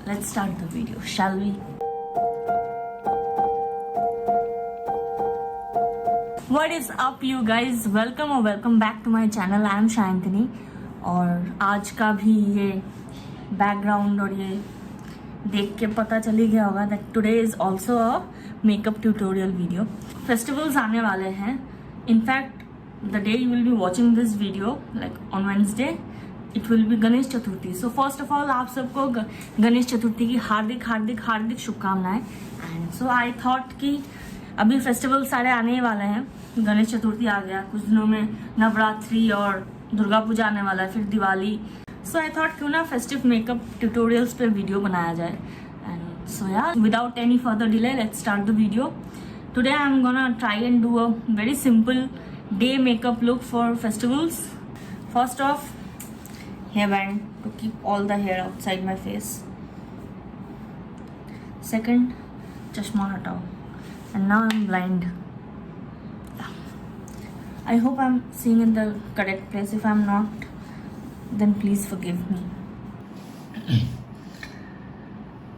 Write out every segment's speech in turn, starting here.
let's start the video, shall we? What is up you guys? Welcome back to my channel. I am Sayantani और आज का भी ये background और ये देख के पता चल ही गया होगा that today is also a makeup tutorial video. Festivals आने वाले हैं. In fact, the day you will be watching this video, like on Wednesday, it will be Ganesh Chaturthi. So first of all, आप सबको गणेश चतुर्थी की हार्दिक शुभकामनाएं. And so I thought कि अभी festival सारे आने ही वाले हैं. गणेश चतुर्थी आ गया, कुछ दिनों में नवरात्रि और दुर्गा पूजा आने वाला है, फिर दिवाली. सो आई थॉट क्यों ना फेस्टिव मेकअप ट्यूटोरियल्स पे वीडियो बनाया जाए. एंड सो या without any further delay let's start the video. Today I am gonna try and do a very simple day makeup look for festivals. First of, hair band to keep all the hair outside my face. Second, chashma hatao. And now I'm blind. I hope I'm seeing in the correct place. If I'm not, then please forgive me.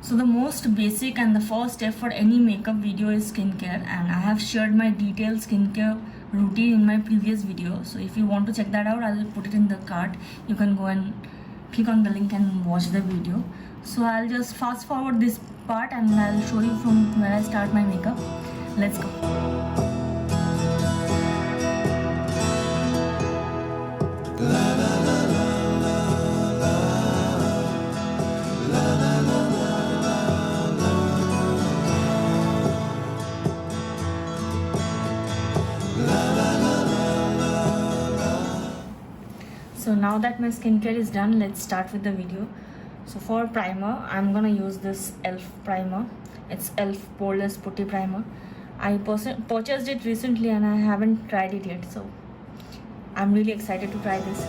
So the most basic and the first step for any makeup video is skincare, and I have shared my detailed skincare routine in my previous video. So if you want to check that out, I'll put it in the card. You can go and click on the link and watch the video. So I'll just fast forward this part and I'll show you from where I start my makeup. Let's go. So now that my skincare is done, let's start with the video. So for primer, I'm gonna use this e.l.f. primer. It's e.l.f. Poreless Putty Primer. I purchased it recently and I haven't tried it yet, so I'm really excited to try this.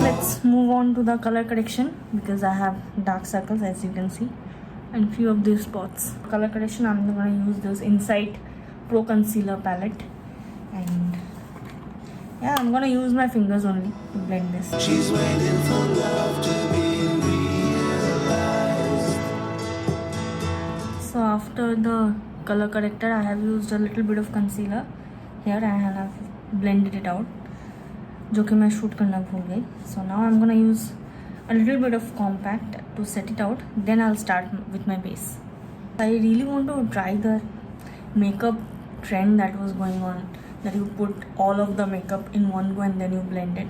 Let's move on to the color correction because I have dark circles, as you can see, and few of these spots. Color correction, I'm going to use this Insight Pro Concealer palette, and yeah, I'm going to use my fingers only to blend this. She's waiting for love to be realized. So after the color corrector, I have used a little bit of concealer here and I have blended it out, जो कि मैं shoot करना भूल गई. So now I'm going to use a little bit of compact to set it out, then I'll start with my base. I really want to try the makeup trend that was going on, that you put all of the makeup in one go and then you blend it.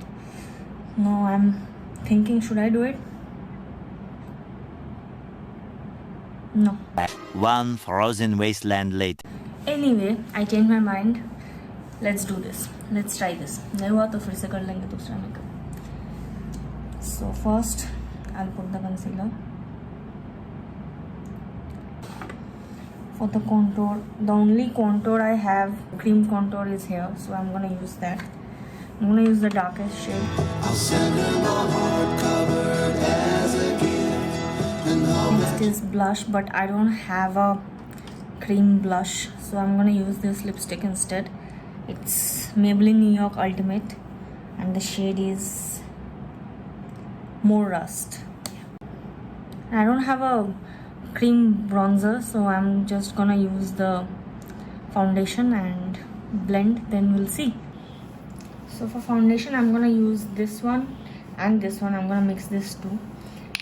Now I'm thinking, should I do it? No. One frozen wasteland later. Anyway, I changed my mind. Let's do this. Let's try this. नहीं हुआ तो फिर से कर लेंगे दूसरा makeup. So first, I'll put the concealer. For the contour, the only contour I have, cream contour, is here. So I'm gonna use that. I'm gonna use the darkest shade. I'll send her my heart covered as a gift. Next is blush, but I don't have a cream blush, so I'm gonna use this lipstick instead. It's Maybelline New York Ultimate, and the shade is More Rust. I don't have a cream bronzer, so I'm just gonna use the foundation and blend, then we'll see. So for foundation, I'm gonna use this one and this one. I'm gonna mix this too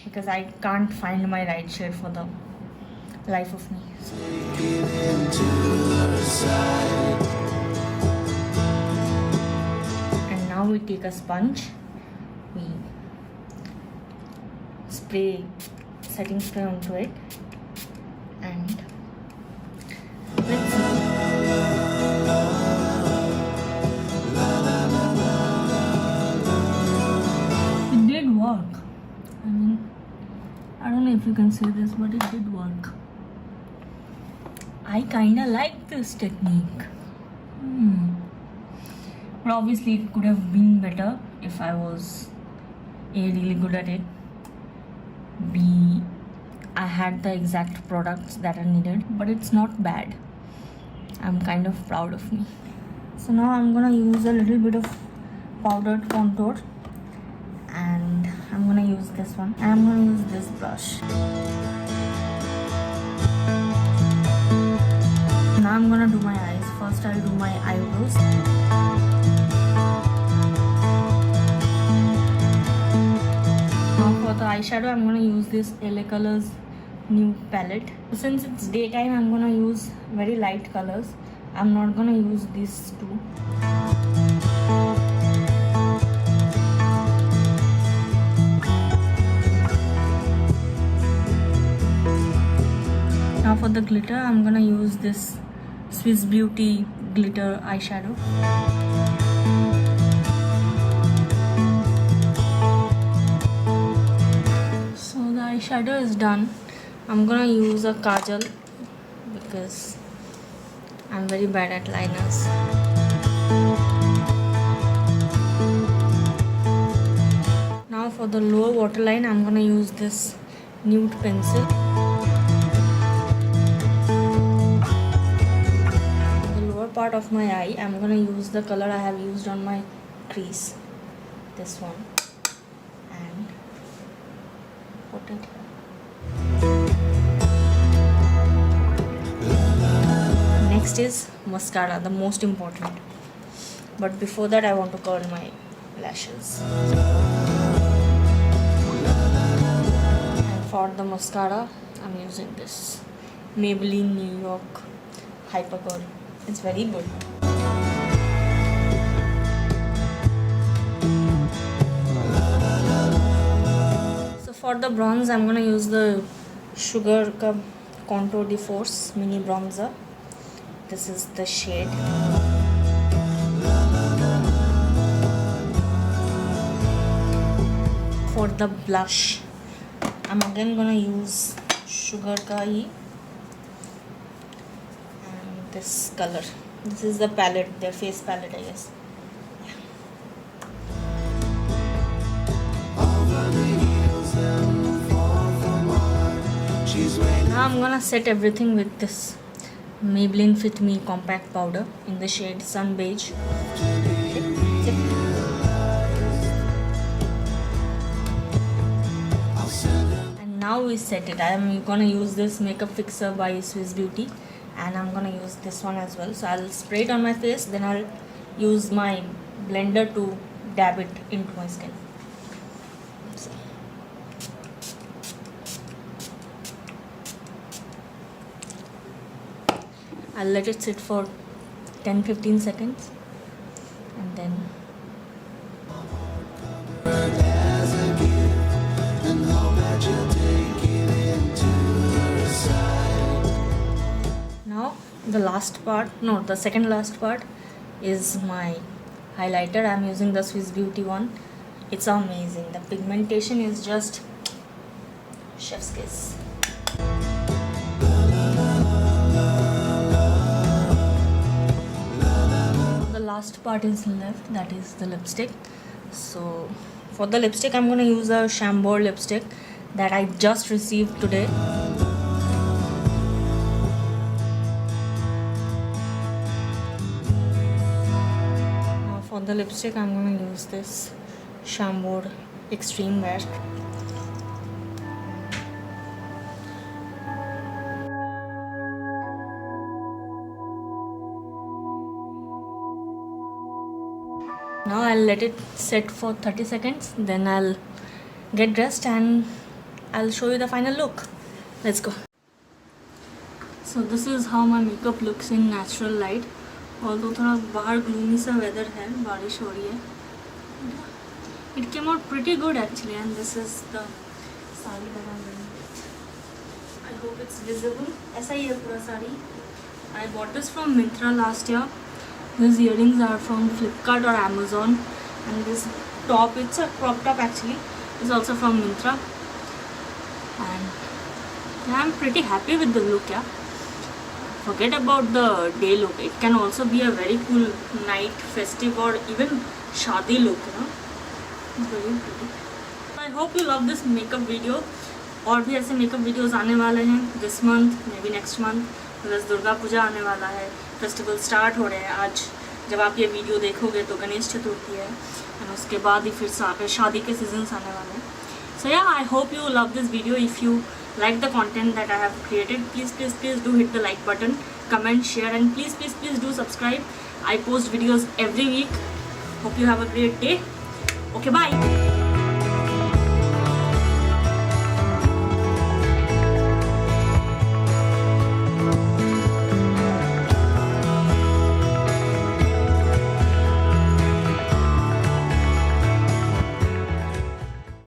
because I can't find my right shade for the life of me. And now we take a sponge, we spray setting spray onto it, and let's see. It did work. I mean, I don't know if you can see this, but it did work. I kinda like this technique. But obviously it could have been better if I was A, really good at it, B, I had the exact products that are needed, but it's not bad. I'm kind of proud of me. So now I'm gonna use a little bit of powdered contour, and I'm gonna use this one. I'm gonna use this brush. Now I'm gonna do my eyes. First I'll do my eyebrows. Now for the eyeshadow, I'm gonna use this LA Colors nude palette. Since it's daytime, I'm gonna use very light colors. I'm not gonna use these two. Now for the glitter, I'm gonna use this Swiss Beauty glitter eyeshadow. So the eyeshadow is done. I'm gonna use a kajal because I'm very bad at liners. Now for the lower waterline, I'm gonna use this nude pencil. Part of my eye, I'm gonna use the color I have used on my crease, this one, and put it here. Next is mascara, the most important. But before that, I want to curl my lashes. And for the mascara, I'm using this Maybelline New York Hyper Curl. It's very good. So for the bronze, I'm gonna use the Sugar Cub Contour de Force Mini Bronzer. This is the shade. For the blush, I'm again gonna use Sugar Kai. This color. This is the palette, their face palette, I guess. Now I'm gonna set everything with this Maybelline Fit Me compact powder in the shade Sun Beige. And now we set it. I am gonna use this Makeup Fixer by Swiss Beauty. And I'm gonna use this one as well. So I'll spray it on my face, then I'll use my blender to dab it into my skin. So. I'll let it sit for 10-15 seconds and then the second last part is my highlighter. I'm using the Swiss Beauty one. It's amazing. The pigmentation is just chef's kiss. The last part is left, that is the lipstick. So for the lipstick, I'm going to use a Chambord lipstick that I just received today. For the lipstick, I'm going to use this Chambord Extreme Wear. Now I'll let it set for 30 seconds, then I'll get dressed and I'll show you the final look. Let's go. So this is how my makeup looks in natural light. Although थोड़ा बाहर gloomy सा weather है, बारिश हो रही है. It came out pretty good actually, and this is the sari that I'm wearing. I hope it's visible. ऐसा ही है पूरा sari. I bought this from Myntra last year. These earrings are from Flipkart or Amazon, and this top, it's a crop top actually, is also from Myntra. And yeah, I'm pretty happy with the look. Yeah, forget about the day look. It can also be a very cool night, festive, or even shadi look. You know, it's very pretty. I hope you love this makeup video. और भी ऐसे makeup videos आने वाले हैं this month, maybe next month. Plus Durga Puja आने वाला है, festival start हो रहे हैं। आज जब आप ये वीडियो देखोगे तो गणेश चतुर्थी है, एंड उसके बाद ही फिर शादी के सीजन्स आने वाले हैं। सो या I hope you love this video. If you like the content that I have created, please do hit the like button, comment, share, and please do subscribe. I post videos every week. Hope you have a great day. Okay, bye.